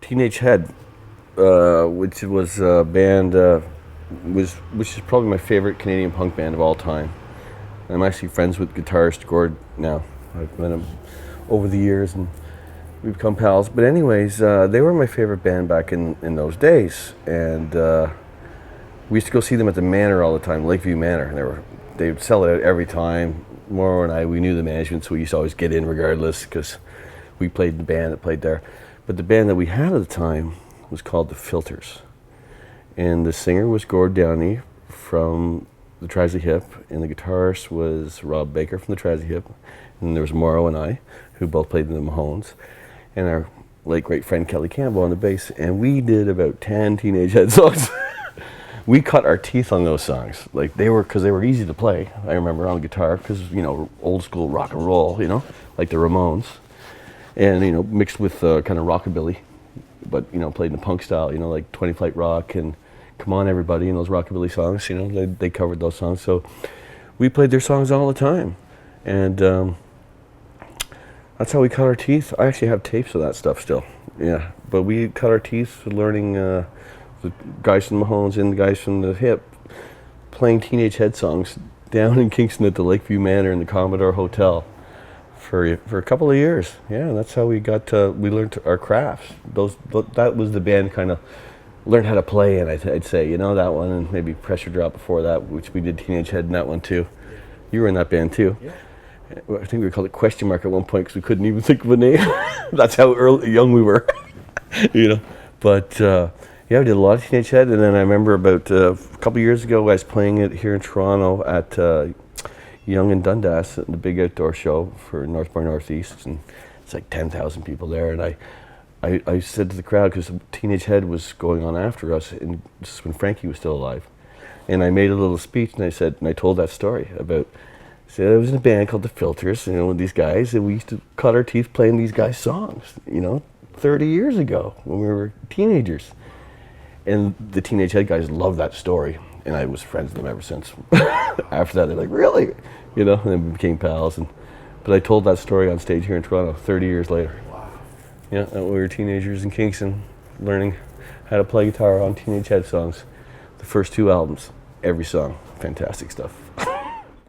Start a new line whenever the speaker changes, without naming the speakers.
Teenage Head, which was a band, which is probably my favorite Canadian punk band of all time. I'm actually friends with guitarist Gord now. I've met him over the years and we've become pals. But anyways, they were my favorite band back in those days. And we used to go see them at the Manor all the time, Lakeview Manor. And they would sell it out every time. Mauro and I, we knew the management, so we used to always get in regardless because we played in the band that played there. But the band that we had at the time was called The Filters. And the singer was Gord Downie from the Tragically Hip, and the guitarist was Rob Baker from the Tragically Hip. And there was Mauro and I, who both played in the Mahones, and our late great friend Kelly Campbell on the bass. And we did about 10 Teenage Head songs. We cut our teeth on those songs. Like because they were easy to play. I remember on the guitar, because old school rock and roll, like the Ramones, and mixed with kind of rockabilly, but played in the punk style, like 20 Flight Rock and Come On Everybody and those rockabilly songs. They covered those songs, so we played their songs all the time, and that's how we cut our teeth. I actually have tapes of that stuff still. Yeah, but we cut our teeth learning. The guys from the Mahones and the guys from the Hip playing Teenage Head songs down in Kingston at the Lakeview Manor in the Commodore Hotel for a couple of years. Yeah, that's how we we learned our crafts. That was the band kind of learned how to play in, I'd say, that one, and maybe Pressure Drop before that, which we did Teenage Head in that one too. You were in that band too. Yeah. I think we called it Question Mark at one point because we couldn't even think of a name. That's how young we were, But yeah, we did a lot of Teenage Head, and then I remember about a couple of years ago, I was playing it here in Toronto at Yonge and Dundas at the big outdoor show for North by Northeast, and it's like 10,000 people there. And I said to the crowd, because Teenage Head was going on after us, and this is when Frankie was still alive, and I made a little speech, and I told that story about. I was in a band called The Filters, with these guys, and we used to cut our teeth playing these guys' songs, 30 years ago when we were teenagers. And the Teenage Head guys loved that story, and I was friends with them ever since. After that, they're like, really? And then we became pals. But I told that story on stage here in Toronto 30 years later. Wow. Yeah, and we were teenagers in Kingston, learning how to play guitar on Teenage Head songs. The first 2 albums, every song, fantastic stuff.